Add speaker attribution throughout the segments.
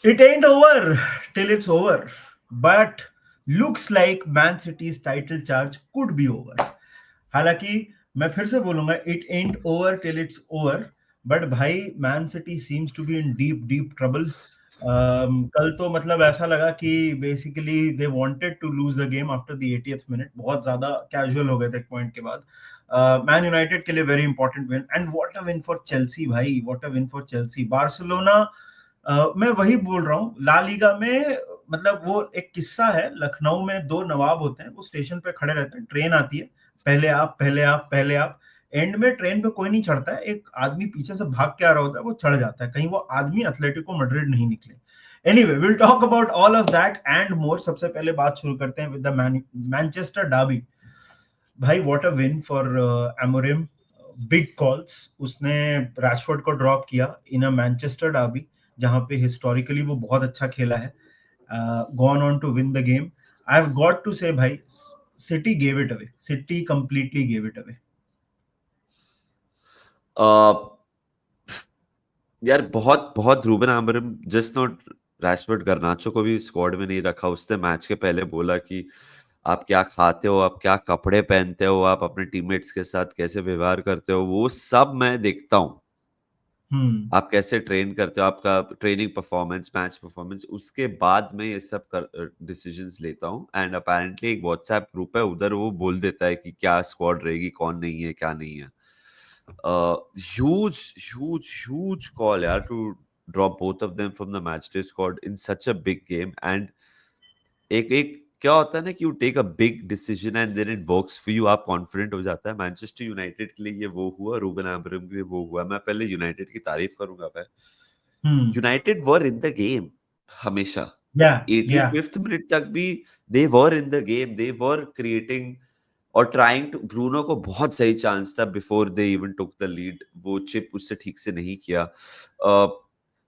Speaker 1: It ain't over till it's over, but looks like Man City's title charge could be over. हालांकि मैं फिर से बोलूंगा it ain't over till it's over, but भाई Man City seems to be in deep deep trouble. कल तो मतलब ऐसा लगा कि basically they wanted to lose the game after the 80th minute, बहुत ज्यादा कैजुअल हो गए थे एक पॉइंट के बाद। मैन यूनाइटेड के लिए very important win, and what a win for Chelsea भाई, what a win for Chelsea. Barcelona, मैं वही बोल रहा हूँ, ला लीगा में मतलब वो एक किस्सा है, लखनऊ में दो नवाब होते हैं, वो स्टेशन पे खड़े रहते हैं, ट्रेन आती है, पहले आप पहले आप पहले आप, एंड में ट्रेन पे कोई नहीं चढ़ता है, एक आदमी पीछे से भाग के आ रहा होता है, वो चढ़ जाता है, कहीं वो आदमी एथलेटिको मैड्रिड नहीं निकले। Anyway, will talk about all of that and more. सबसे पहले बात शुरू करते हैं विद द मैनचेस्टर डार्बी। भाई what a win for Amorim, big calls, उसने रैशफोर्ड को ड्रॉप किया इन अ मैनचेस्टर डार्बी, जहां पे हिस्टोरिकली वो बहुत अच्छा खेला है, gone on to win the game. I have got to say भाई, City gave it away, City completely gave it away.
Speaker 2: यार बहुत बहुत Ruben Amorim just not Rashford, Garnacho को भी स्क्वाड में नहीं रखा। उसने मैच के पहले बोला कि आप क्या खाते हो, आप क्या कपड़े पहनते हो, आप अपने टीममेट्स के साथ कैसे व्यवहार करते हो, वो सब मैं देखता हूँ।
Speaker 1: हम्म।
Speaker 2: आप कैसे ट्रेन करते हो, आपका ट्रेनिंग परफॉर्मेंस, मैच परफॉर्मेंस, उसके बाद मैं ये सब डिसीजंस लेता हूँ। एंड अपेरेंटली एक व्हाट्सएप ग्रुप है, उधर वो बोल देता है कि क्या स्क्वाड रहेगी, कौन नहीं है, क्या नहीं है। Huge call, yeah, to drop both of them from the match day squad in such a big game. And एक एक क्या होता है ना कि you take a big decision and then it works for you, आप कॉन्फिडेंट हो जाता है। मैनचेस्टर यूनाइटेड के लिए ये वो हुआ, रूबन आमोरिम के लिए वो हुआ। मैं पहले यूनाइटेड की तारीफ करूंगा भाई।
Speaker 1: Hmm.
Speaker 2: United were in the game हमेशा।
Speaker 1: या। या।
Speaker 2: 85th मिनट तक भी they were in the game, they were creating और ट्राइंग टू। ब्रूनो को बहुत सही चांस था before they even took the lead, वो चिप उससे ठीक से नहीं किया।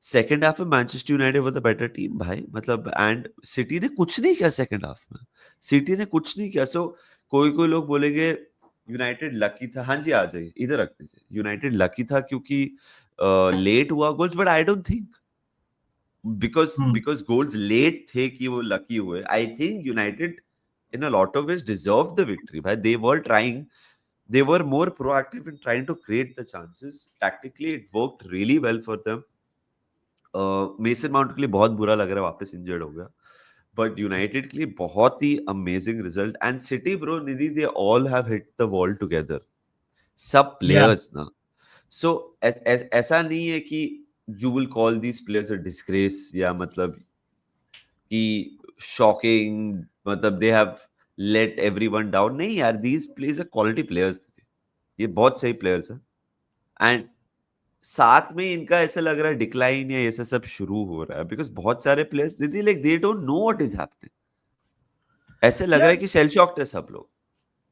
Speaker 2: सेकेंड हाफ में Manchester United was the better team भाई, मतलब। एंड सिटी ने कुछ नहीं किया सेकेंड हाफ में, सिटी ने कुछ नहीं किया। सो कोई कोई लोग बोलेंगे यूनाइटेड लकी था। हाँ जी, आ जाइए, इधर रख दीजिए। यूनाइटेड लकी था क्योंकि लेट हुआ goals, but I don't think because
Speaker 1: hmm.
Speaker 2: Because goals late थे कि वो लकी हुए। I think United in a lot of ways deserved the victory. Bhai, they were trying, they were more proactive in trying to create the chances. Tactically, it worked really well for them. Mason mount के लिए बहुत बुरा लग रहा है, वापस injured हो गया। बट यूनाइटेड के लिए बहुत ही amazing result. And City bro, Nidhi, they all have hit the wall together, सब
Speaker 1: या।
Speaker 2: प्लेयर्स ना। सो ऐसा नहीं है कि you will call these players a disgrace, या मतलब कि शॉकिंग, मतलब they have let everyone down. नहीं यार, these players are quality players, ये बहुत सही प्लेयर्स हैं। एंड साथ में इनका ऐसा लग रहा है डिक्लाइन या ऐसा सब शुरू हो रहा है, बिकॉज बहुत सारे प्लेयर्स दीदी like they don't know what is happening. ऐसे लग रहा है
Speaker 1: यार,
Speaker 2: कि शेल शॉक्ड है सब लोग।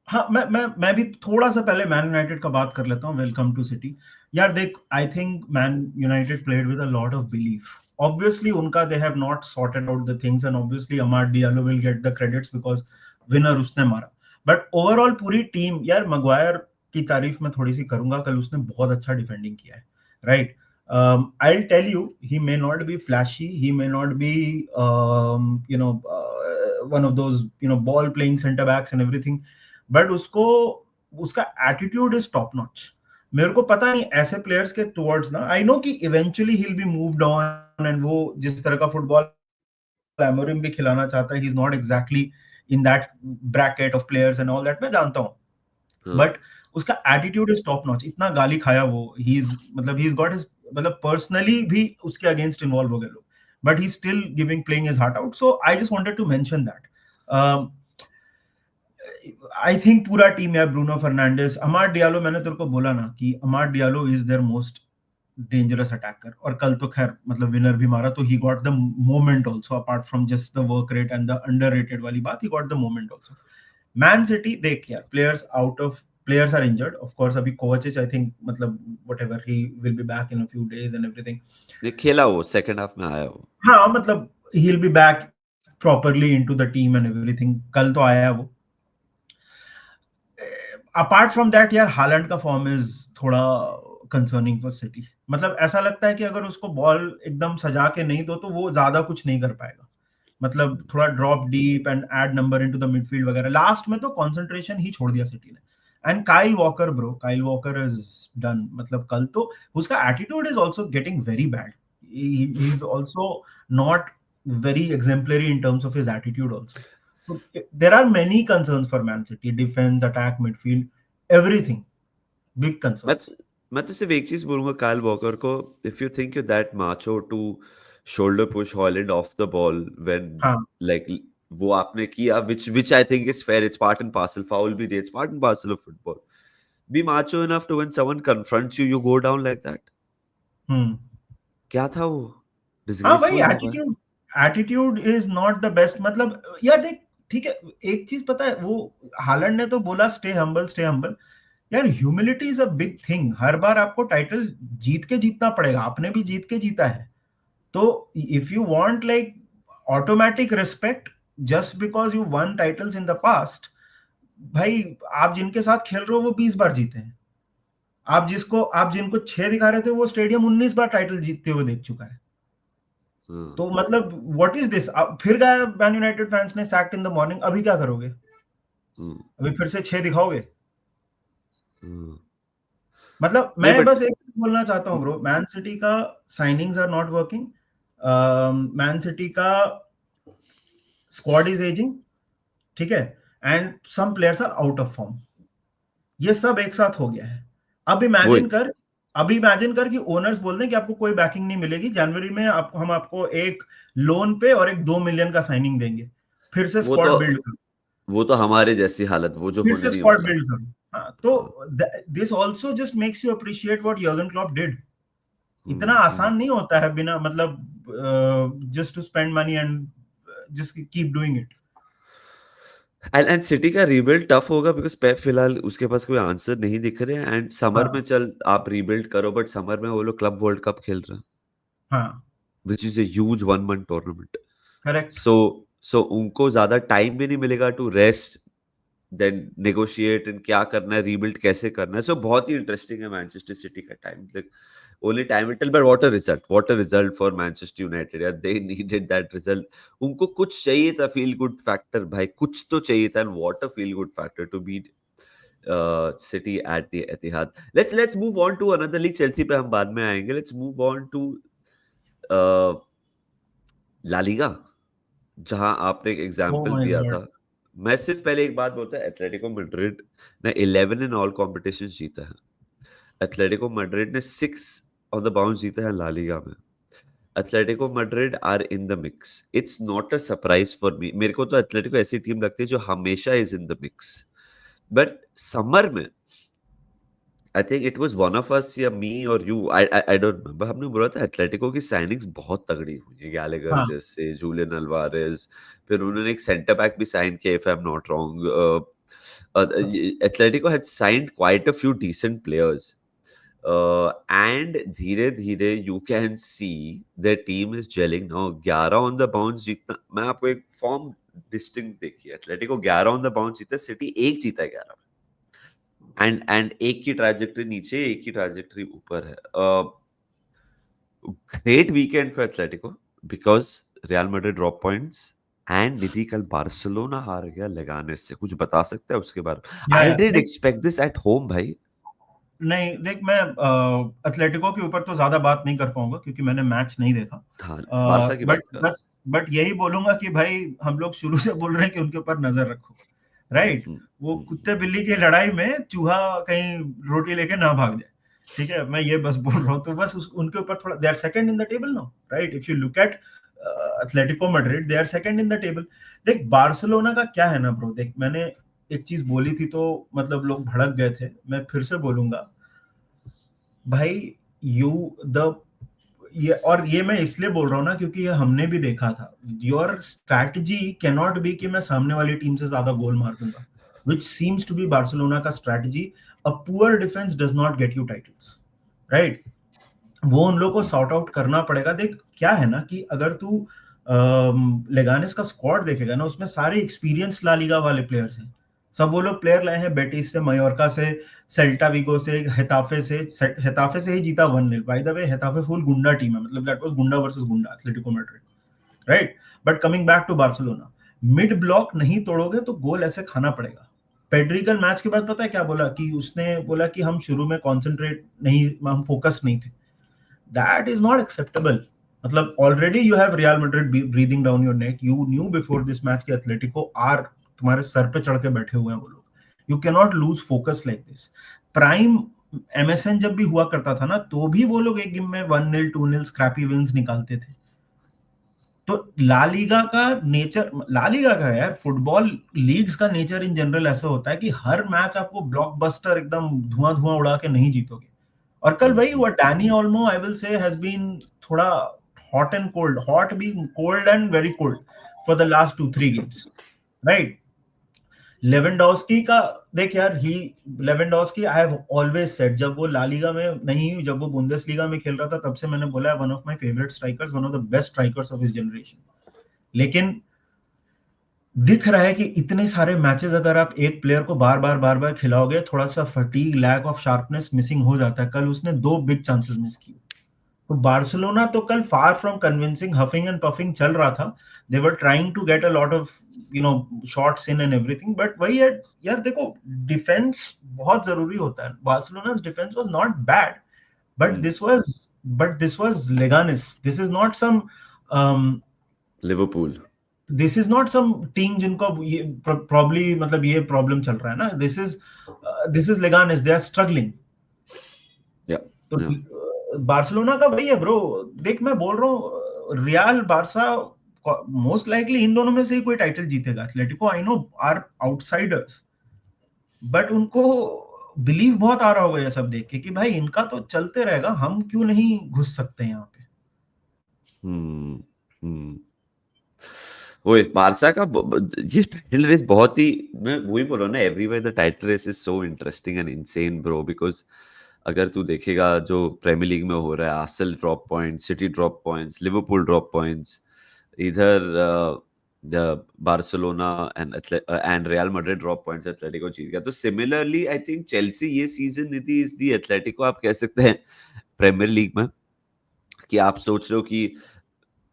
Speaker 1: हाँ, मैं भी थोड़ा सा पहले मैन यूनाइटेड का बात कर लेता हूँ। Welcome to City. यार देख, I think Man United played with a lot of belief. Obviously उनका they have not sorted out the things, and obviously Amad Diallo will get the credits because winner उसने मारा। But overall पूरी team, यार Maguire की तारीफ मैं थोड़ी सी करूंगा, कल उसने बहुत अच्छा डिफेंडिंग किया है, right. I'll tell you, he may not be flashy, he may not be, one of those, ball playing center backs and everything, but उसको, उसका एटीट्यूड इज टॉप नॉच। मेरे को पता नहीं ऐसे प्लेयर्स के टुवर्ड्स ना, आई नो कि eventually he will be moved on, and वो जिस तरह का फुटबॉल एमोरिम भी खिलाना चाहता है, he is not exactly in that bracket of players and all that, मैं जानता हूँ।
Speaker 2: हाँ।
Speaker 1: बट उसका एटीट्यूड इज टॉप नॉच। इतना गाली खाया वो, ही इज मतलब ही इज गॉट हिज, मतलब पर्सनली भी उसके अगेंस्ट इन्वॉल्व हो गए लोग, but he still giving playing his heart out. So I just wanted to mention that. I think पूरा टीम है, ब्रूनो फर्नांडिस, अमाड डियालो, मैंने तेरे को बोला ना कि Amad Diallo is their most dangerous attacker, और कल तो खैर मतलब विनर भी मारा, तो he got the moment also, apart from just the work rate and the underrated वाली बात, he got the moment also. Man City देख यार, players out of, players are injured of course. अभी कोवाचिच आई थिंक, मतलब whatever, he will be back in a few days and everything.
Speaker 2: ये खेला, वो second half में आया वो।
Speaker 1: हाँ मतलब ही will be back properly into the team and everything, कल तो आया है वो। अपार्ट फ्रॉम दैट यार, हालैंड का फॉर्म इज थोड़ा कंसर्निंग फॉर सिटी। मतलब ऐसा लगता है कि अगर उसको बॉल एकदम सजा के नहीं दो तो वो ज्यादा कुछ नहीं कर पाएगा। मतलब थोड़ा drop deep and add number into the midfield वगैरह, लास्ट में तो कंसंट्रेशन ही छोड़ दिया सिटी ने। And Kyle walker bro, Kyle walker is done. मतलब कल तो उसका attitude is also getting very bad. He is also not very exemplary in terms of his attitude also. So there are many concerns for Man City: defense, attack, midfield, everything. Big
Speaker 2: मैं
Speaker 1: concerns.
Speaker 2: मैं तो सिर्फ एक चीज बोलूंगा Kyle Walker को, if you think you that macho to shoulder push Haaland off the ball when
Speaker 1: हाँ
Speaker 2: like वो आपने किया, which I think is fair, it's part and parcel, foul भी दे, it's part and parcel of football. Be macho enough to when someone confronts you, you go down like that.
Speaker 1: हम्म
Speaker 2: क्या था वो?
Speaker 1: हाँ भाई,
Speaker 2: डिसग्रेसफुल था भाई।
Speaker 1: Attitude is not the best. मतलब यार देख, ठीक है, एक चीज पता है, वो हालैंड ने तो बोला स्टे हम्बल, स्टे हम्बल। यार humility is a big thing. हर बार आपको टाइटल जीत के जीतना पड़ेगा, आपने भी जीत के जीता है। तो if you want like automatic respect just because you one titles in the past, भाई आप जिनके साथ खेल रहे हो वो 20 बार जीते हैं। आप जिनको 6 दिखा रहे थे वो स्टेडियम 19 बार टाइटल जीतते हुए देख चुका है। तो मतलब व्हाट इज दिस? फिर गया मैन यूनाइटेड फैंस ने सैक्ड इन द मॉर्निंग, अभी क्या करोगे? अभी फिर से 6 दिखाओगे? मतलब
Speaker 2: नहीं
Speaker 1: मैं
Speaker 2: बट
Speaker 1: बस एक चीज बोलना चाहता हूँ ब्रो, मैन सिटी का signings are not working. Man City का स्क्वाड इज एजिंग, ठीक है, and some players are out of form. ये सब एक साथ हो गया है। अब
Speaker 2: वही
Speaker 1: इमेजिन कर, अभी इमेजिन कर कि ओनर्स बोल दें कि आपको कोई बैकिंग नहीं मिलेगी, जनवरी में हम आपको एक लोन पे और एक 2 मिलियन का साइनिंग देंगे, फिर से
Speaker 2: वो
Speaker 1: स्क्वाड
Speaker 2: तो
Speaker 1: बिल्ड करो,
Speaker 2: वो तो हमारे जैसी हालत, वो जो
Speaker 1: फिर
Speaker 2: होने
Speaker 1: से
Speaker 2: नहीं
Speaker 1: स्क्वाड
Speaker 2: वाला।
Speaker 1: बिल्ड करो। हाँ, तो this also just makes you appreciate what Jurgen Klopp did. इतना आसान नहीं होता है बिना मतलब just to spend money and just keep doing it.
Speaker 2: And City का रीबिल्ड टफ होगा बिकॉज पेप फिलहाल उसके पास कोई आंसर नहीं दिख रहे हैं। एंड समर में
Speaker 1: हाँ
Speaker 2: चल आप रीबिल्ड करो, बट समर में वो लोग क्लब वर्ल्ड कप खेल रहे हैं,
Speaker 1: हाँ,
Speaker 2: which is a huge 1 month tournament.
Speaker 1: Correct.
Speaker 2: So so उनको ज्यादा टाइम भी नहीं मिलेगा to rest, then negotiate and क्या करना है, रीबिल्ड कैसे करना है। सो बहुत ही इंटरेस्टिंग है मैनचेस्टर सिटी का time. Like only time will tell, but what a result for Manchester United यार, दे नीडेड दैट रिजल्ट। उनको कुछ चाहिए था, फील गुड फैक्टर भाई, कुछ तो चाहिए था। And what a feel good factor to beat City at the Etihad. Let's move on to another league. Chelsea पे हम बाद में आएंगे। Let's move on to La Liga, जहां आपने एक
Speaker 1: ओह
Speaker 2: एग्जांपल
Speaker 1: माय
Speaker 2: दिया
Speaker 1: गॉड।
Speaker 2: था। मैं सिर्फ पहले एक बात बोलता है, एथलेटिको मैड्रिड ने 11 इन ऑल कॉम्पिटिशन जीता है। एथलेटिको मैड्रिड ने 6 ऑन द बाउंस जीता है ला लीगा में। Atletico Madrid are in the mix, it's not a surprise for me. मेरे को तो एथलेटिको ऐसी टीम लगती है जो हमेशा is in the mix. But summer में I think it was one of us या मी और यू, आई डोंट रिमेंबर, हमने बोला था एथलेटिको की साइनिंग्स बहुत तगड़ी हुई है, गैलेगर
Speaker 1: हाँ
Speaker 2: जैसे, जूलियन अल्वारेज। फिर उन्होंने एक सेंटर बैक भी साइन किया, if I am not wrong. Atletico had signed quite a few decent players, and धीरे धीरे you can see the team is gelling now. 11 on the bounce जीतना, मैं आपको एक फॉर्म डिस्टिंक्ट देखिए, एथलेटिको 11 ऑन द बाउंस जीता, City एक जीता है 11। एंड एक की ट्रैजेक्टरी नीचे, एक की ट्रैजेक्टरी ऊपर है। Great weekend for Atletico because Real Madrid drop points, and Nidhi कल बार्सिलोना हार गया लेगानेस से। कुछ बता सकते हैं उसके बारे में? आई
Speaker 1: या
Speaker 2: डिड
Speaker 1: देख,
Speaker 2: एक्सपेक्ट दिस एट होम भाई।
Speaker 1: नहीं देख, मैं एथलेटिको के ऊपर तो ज्यादा बात नहीं कर पाऊंगा क्योंकि मैंने मैच नहीं देखा।
Speaker 2: हाँ, बारसा की बात कर।
Speaker 1: बट यही बोलूंगा कि भाई हम लोग शुरू से बोल रहे हैं कि उनके ऊपर नजर रखो, राइट?
Speaker 2: हम्म,
Speaker 1: वो
Speaker 2: हम्म,
Speaker 1: कुत्ते बिल्ली की लड़ाई में चूहा कहीं रोटी लेके ना भाग जाए, ठीक है? मैं ये बस बोल रहा हूँ। तो बस उनके ऊपर थोड़ा, they are second in the table now, right? If you look at Atletico Madrid, they are second in the table. देख बार्सिलोना का क्या है ना ब्रो, देख मैंने एक चीज बोली थी तो मतलब लोग भड़क गए थे, मैं फिर से बोलूंगा भाई। यू द ये मैं इसलिए बोल रहा हूँ ना क्योंकि ये हमने भी देखा था। Your strategy can not be कि मैं सामने वाली टीम से ज्यादा गोल मार दूंगा, which seems to be Barcelona का strategy. A poor defence does not get you titles, right? वो उन लोगों को सॉर्ट आउट करना पड़ेगा। देख क्या है ना कि अगर तू लेगानेस का स्क्वाड देखेगा ना, उसमें सारे एक्सपीरियंस ला लीगा वाले प्लेयर्स हैं, सब वो लोग प्लेयर लाए हैं बेटिस से, मयोर्का से, सेल्टा विगो से, हेताफे से ही जीता 1-0। By the way Getafe full गुंडा टीम है, मतलब दैट वाज गुंडा वर्सेस गुंडा, Atletico Madrid, right. But coming back to Barcelona, mid block नहीं तोड़ोगे तो गोल ऐसे खाना पड़ेगा। पेड्रिगल मैच के बाद पता है क्या बोला, कि उसने बोला कि हम शुरू में कंसंट्रेट नहीं, हम फोकस नहीं थे। That is not acceptable. मतलब already you have real Madrid breathing down your neck, you knew before this match कि एथलेटिको आर तुम्हारे सर पे चढ़ के बैठे हुए हैं वो लोग। You can not lose focus like this. Prime MSN जब भी हुआ करता था ना, तो भी वो लोग एक गेम में 1-0 2-0 स्क्रैपी विंस निकालते थे। तो ला लीगा का नेचर, ला लीगा का यार, फुटबॉल लीग्स का नेचर इन जनरल ऐसा होता है कि हर मैच आपको ब्लॉकबस्टर एकदम धुआं धुआं उड़ा के नहीं जीतोगे। और कल वही हुआ, Dani Olmo I will say has been थोड़ा हॉट एंड कोल्ड, हॉट भी cold and very cold for the last 2-3 games, right. Lewandowski का देख यार, he Lewandowski I have always said, जब वो ला लीगा में नहीं, जब वो बुंदेसलीगा में खेल रहा था, तब से मैंने बोला है one of my favourite strikers, one of the best strikers of his generation. लेकिन दिख रहा है कि इतने सारे मैचेस अगर आप एक प्लेयर को बार बार खिलाओगे, थोड़ा सा fatigue, lack of sharpness missing हो जाता है। कल उसने 2 बिग चांसेस मिस किए। तो बार्सिलोना तो कल far from convincing, huffing and puffing चल रहा था। They were trying to get a lot of shots in and everything, but वही है यार, देखो डिफेंस बहुत जरूरी होता है। बार्सिलोना's defence was not bad, but this was Leganes, this is not some
Speaker 2: Liverpool,
Speaker 1: this is not some team जिनको ये प्रॉब्ली, मतलब ये प्रॉब्लम चल रहा है ना, this is Leganes, they are struggling.
Speaker 2: या
Speaker 1: तो बार्सिलोना का वही है ब्रो। देख मैं बोल रहा हूँ, रियल बारसा मोस्ट लाइकली इन दोनों में से ही कोई टाइटल जीतेगा। Atletico I know are outsiders, but उनको बिलीव बहुत आ रहा होगा ये सब देख के कि भाई इनका तो चलते रहेगा, हम क्यों नहीं घुस सकते यहाँ पे।
Speaker 2: हम्म वही बारसा का ये टाइटल रेस बहुत ही, मैं वही बोल रहा हूँ ना, everywhere the title race is so interesting and insane bro, because अगर तू देखेगा जो प्रीमियर लीग में हो रहा है, Arsenal drop points, City drop points, Liverpool drop points, इधर Barcelona and Real Madrid drop points, Atletico जीत गया। तो सिमिलरली आई थिंक चेल्सी ये season Nidhi is the Atletico, आप कह सकते हैं प्रीमियर लीग में, कि आप सोच रहे हो कि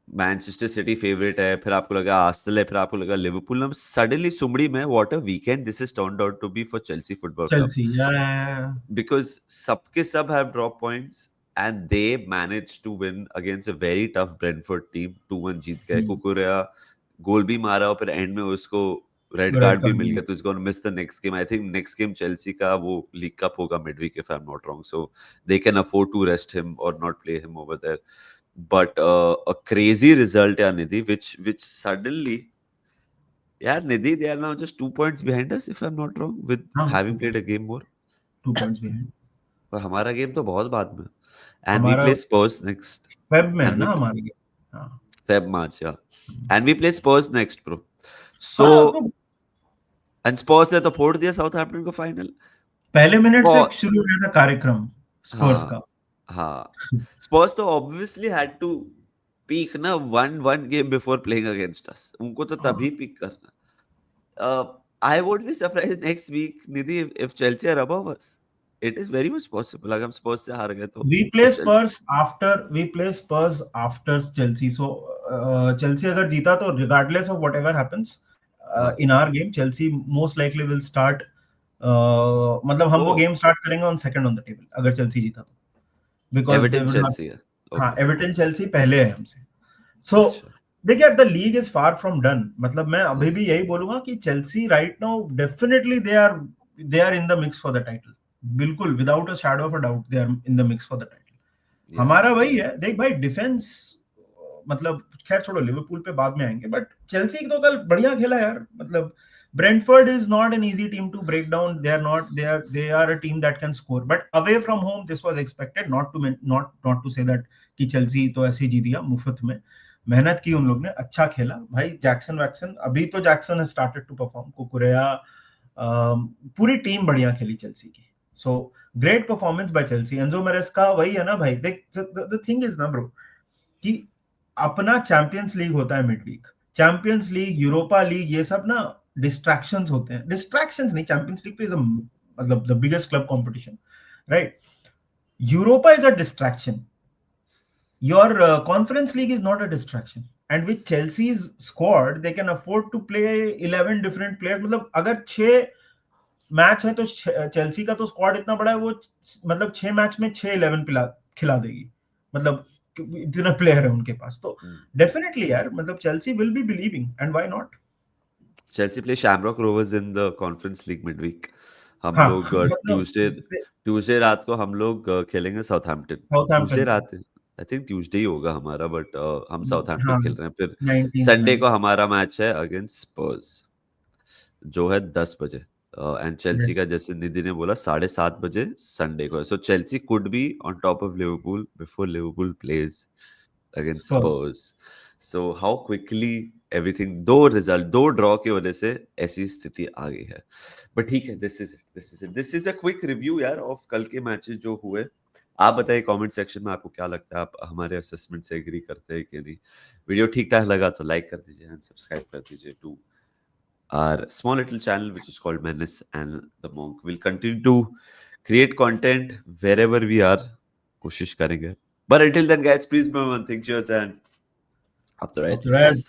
Speaker 2: मैनचेस्टर सिटी फेवरेट है, फिर आपको लगा आर्सेनल है, फिर आपको लगा लिवरपूल, अब सडनली सुमड़ी में what a weekend this is turned out to be for Chelsea football club,
Speaker 1: Chelsea
Speaker 2: because सबके सब have drop points and they manage to win against a very tough Brentford team, 2-1 जीत गए। Cucurella गोल भी मारा और फिर एंड में उसको रेड
Speaker 1: रेड
Speaker 2: कार्ड भी
Speaker 1: कार्ड
Speaker 2: मिल गया, तो is gonna miss the next game. I think next game Chelsea का वो लीग कप होगा midweek, if I am not wrong, so they can afford to rest him और not play him over there. But a crazy result, yeah, Nidhi, which suddenly, yeah, Nidhi, they are now just 2 points behind us, if I'm not wrong, with
Speaker 1: हाँ,
Speaker 2: having played a game more.
Speaker 1: 2 points भी हैं।
Speaker 2: पर हमारा game तो बहुत बाद में, and we
Speaker 1: हमारा
Speaker 2: play Spurs next,
Speaker 1: वेब में है
Speaker 2: and we
Speaker 1: ना
Speaker 2: play
Speaker 1: हमारे गेम। हाँ
Speaker 2: Feb March, yeah, and we play Spurs next, bro.
Speaker 1: हाँ,
Speaker 2: So,
Speaker 1: तो
Speaker 2: and Spurs ने तो फोड़ दिया साउथहैम्पटन को फाइनल।
Speaker 1: पहले मिनट से
Speaker 2: Spurs,
Speaker 1: शुरू हो गया था कार्यक्रम स्पर्स
Speaker 2: हाँ
Speaker 1: का।
Speaker 2: हाँ, Spurs तो obviously had to peak ना one game before playing against us, उनको तो तभी peak करना। I would be surprised next week, Nidhi, if Chelsea are above us. It is very much possible. अगर हम Spurs से हार गए तो
Speaker 1: We
Speaker 2: फिर
Speaker 1: play
Speaker 2: Chelsea,
Speaker 1: Spurs after Chelsea. So Chelsea अगर जीता तो regardless of whatever happens
Speaker 2: हाँ,
Speaker 1: in our game, Chelsea most likely will start. मतलब हम वो
Speaker 2: ओ
Speaker 1: गेम स्टार्ट करेंगे on second on the table अगर चेल्सी जीता तो, because they
Speaker 2: Everton
Speaker 1: will have,
Speaker 2: Chelsea है,
Speaker 1: हाँ
Speaker 2: ओके,
Speaker 1: एवर्टन चेल्सी पहले है हमसे। सो
Speaker 2: अच्छा,
Speaker 1: देखिए the league is far from done. मतलब मैं
Speaker 2: हाँ,
Speaker 1: अभी भी यही बोलूंगा कि Chelsea right now definitely they are in the mix for the title, बिल्कुल without a shadow of a doubt they are in the mix for the title.
Speaker 2: या
Speaker 1: हमारा वही है, देख भाई डिफेंस, मतलब खैर छोड़ो लिवरपूल पे बाद में आएंगे, बट चेल्सी तो कल बढ़िया खेला यार। मतलब Brentford is not an easy team to break down. They are a team that can score. But away from home, this was expected. Not to say that कि चेल्सी तो ऐसे ही जीत गया मुफ्त में। मेहनत की उन लोग ने, अच्छा खेला भाई। जैक्सन वैक्सन, अभी तो Jackson has started to perform. Cucurella, पूरी टीम बढ़िया खेली चेल्सी की। So great performance by Chelsea. Enzo Maresca वही है ना भाई, देख द थिंग इज ना ब्रो कि अपना चैंपियंस लीग होता है mid week, champions league, Europa league, ये सब ना डिस्ट्रैक्शंस होते हैं, डिस्ट्रैक्शंस नहीं, चैंपियंस लीग इज मतलब the biggest club competition, right? Europa is a distraction, your conference league is not a distraction, and with Chelsea's squad they can afford to play 11 different players. मतलब अगर 6 match है तो Chelsea का तो squad इतना बड़ा है, वो मतलब 6 मैच में 6 11 खिला देगी, मतलब इतने प्लेयर है उनके पास, तो डेफिनेटली यार, मतलब Chelsea will be believing, and why not?
Speaker 2: Chelsea play Shamrock Rovers in the conference league midweek. हम
Speaker 1: हाँ
Speaker 2: लोग
Speaker 1: मतलब
Speaker 2: ट्यूसडे रात को हम लोग खेलेंगे साउथहैम्पटन। ट्यूसडे
Speaker 1: साउथहैम्पटन को,
Speaker 2: रात, आई थिंक ट्यूसडे ही होगा हमारा, बट हम साउथहैम्पटन
Speaker 1: हाँ
Speaker 2: खेल रहे हैं। फिर
Speaker 1: 19th
Speaker 2: संडे
Speaker 1: में,
Speaker 2: को हमारा मैच है अगेंस्ट स्पर्स, जो है 10 बजे। एंड चेल्सी
Speaker 1: यस
Speaker 2: का, जैसे निधि ने बोला, 7:30 बजे संडे को है। So Chelsea could be on top of Liverpool before Liverpool plays against
Speaker 1: Spurs.
Speaker 2: Spurs. So how quickly everything, दो ड्रॉ की वजह से ऐसी स्थिति आ गई है। बट ठीक है, this is a quick review यार ऑफ कल के मैचेस जो हुए। आप बताइए कमेंट सेक्शन में आपको क्या लगता है, आप हमारे असेसमेंट से एग्री करते हैं कि नहीं। वीडियो ठीक ठाक लगा तो लाइक कर दीजिए एंड सब्सक्राइब कर दीजिए to our small little channel which is called Menace and the Monk. We'll continue to create content wherever we are. कोशिश करेंगे. But until then, guys, please remember one thing. Cheers and up the
Speaker 1: Of the
Speaker 2: Reds.
Speaker 1: Reds.